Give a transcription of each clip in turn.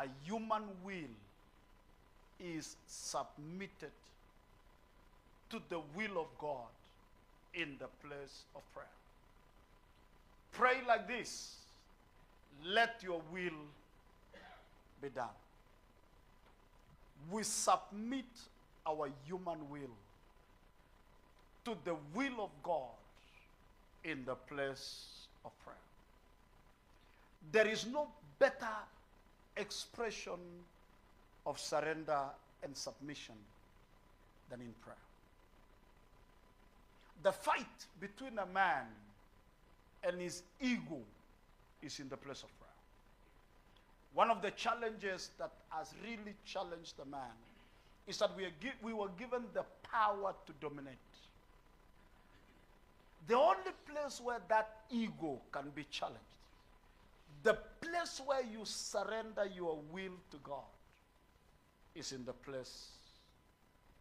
a human will is submitted to the will of God in the place of prayer. Pray like this: let your will be done. We submit our human will to the will of God in the place of prayer. There is no better expression of surrender and submission than in prayer. The fight between a man and his ego is in the place of prayer. One of the challenges that has really challenged the man is that we were given the power to dominate. The only place where that ego can be challenged, the place where you surrender your will to God, is in the place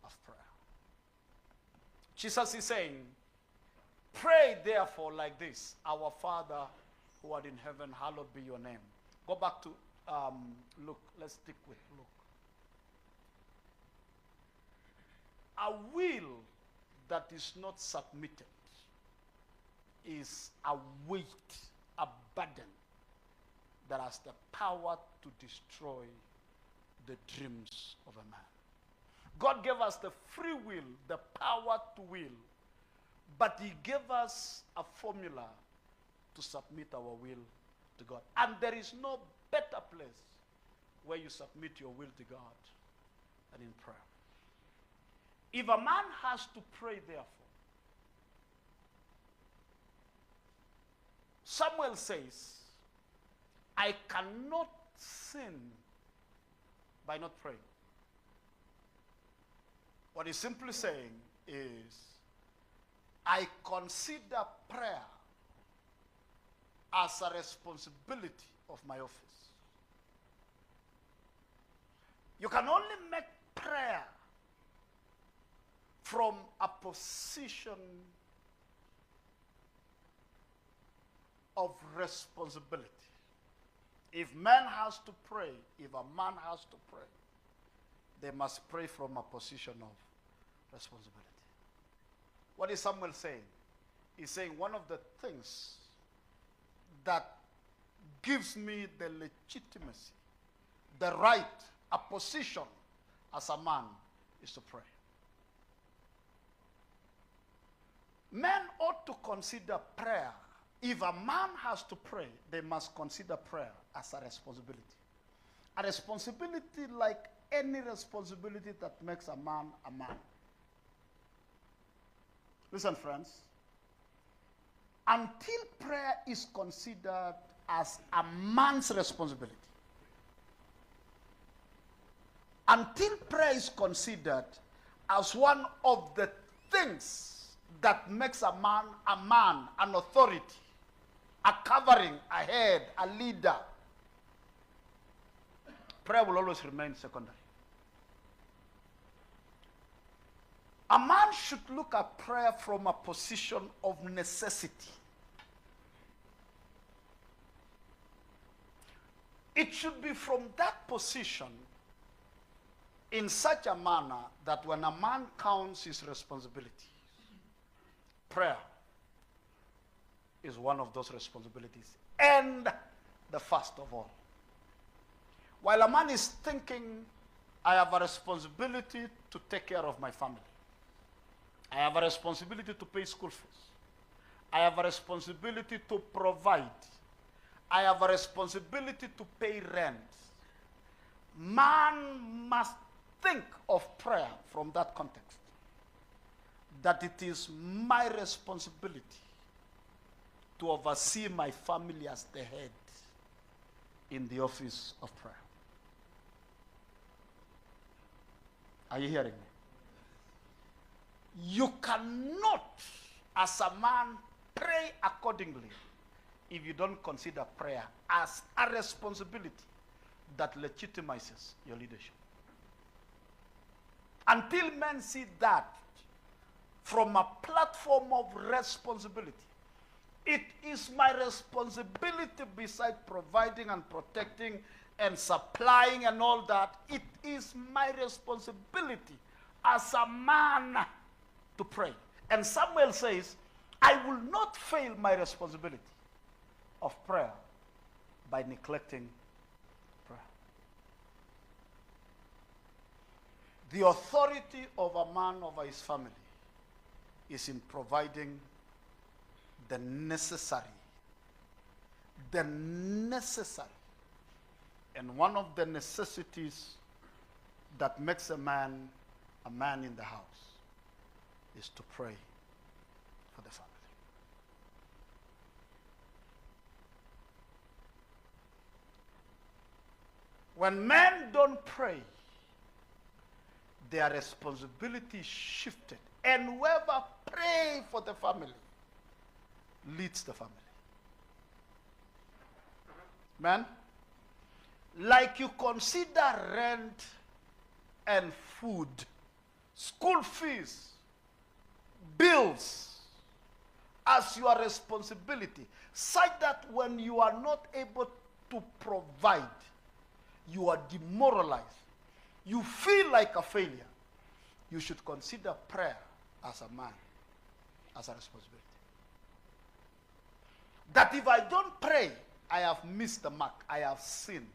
of prayer. Jesus is saying, pray therefore like this: Our Father who art in heaven, hallowed be your name. Go back to Luke. Let's stick with Luke. A will that is not submitted is a weight, a burden that has the power to destroy the dreams of a man. God gave us the free will, the power to will, but he gave us a formula to submit our will to God. And there is no better place where you submit your will to God than in prayer. If a man has to pray, therefore, Samuel says, I cannot sin by not praying. What he's simply saying is, I consider prayer as a responsibility of my office. You can only make prayer from a position of responsibility. If man has to pray, if a man has to pray, they must pray from a position of responsibility. What is Samuel saying? He's saying one of the things that gives me the legitimacy, the right, a position as a man is to pray. Men ought to consider prayer. If a man has to pray, they must consider prayer as a responsibility. A responsibility like any responsibility that makes a man a man. Listen, friends. Until prayer is considered as a man's responsibility, until prayer is considered as one of the things that makes a man, an authority, a covering, a head, a leader, prayer will always remain secondary. A man should look at prayer from a position of necessity. It should be from that position in such a manner that when a man counts his responsibility, prayer is one of those responsibilities, and the first of all. While a man is thinking, I have a responsibility to take care of my family. I have a responsibility to pay school fees. I have a responsibility to provide. I have a responsibility to pay rent. Man must think of prayer from that context. That it is my responsibility to oversee my family as the head in the office of prayer. Are you hearing me? You cannot, as a man, pray accordingly if you don't consider prayer as a responsibility that legitimizes your leadership. Until men see that from a platform of responsibility, it is my responsibility, beside providing and protecting and supplying and all that, it is my responsibility as a man to pray. And Samuel says, I will not fail my responsibility of prayer by neglecting prayer. The authority of a man over his family is in providing the necessary. And one of the necessities that makes a man in the house is to pray for the family. When men don't pray, their responsibility is shifted. And whoever prays for the family leads the family. Man, like you consider rent and food, school fees, bills as your responsibility, such that when you are not able to provide, you are demoralized, you feel like a failure, you should consider prayer as a man, as a responsibility. That if I don't pray, I have missed the mark, I have sinned.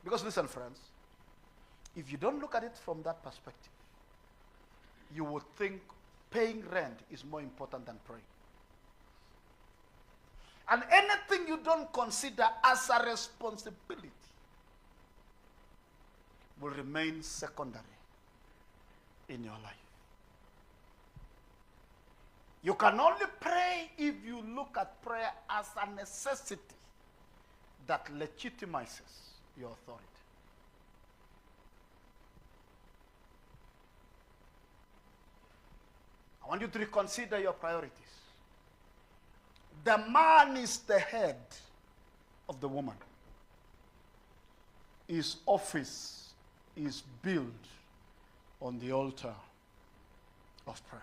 Because listen, friends, if you don't look at it from that perspective, you would think paying rent is more important than praying. And anything you don't consider as a responsibility will remain secondary in your life. You can only pray if you look at prayer as a necessity that legitimizes your authority. I want you to reconsider your priorities. The man is the head of the woman. His office is built on the altar of prayer.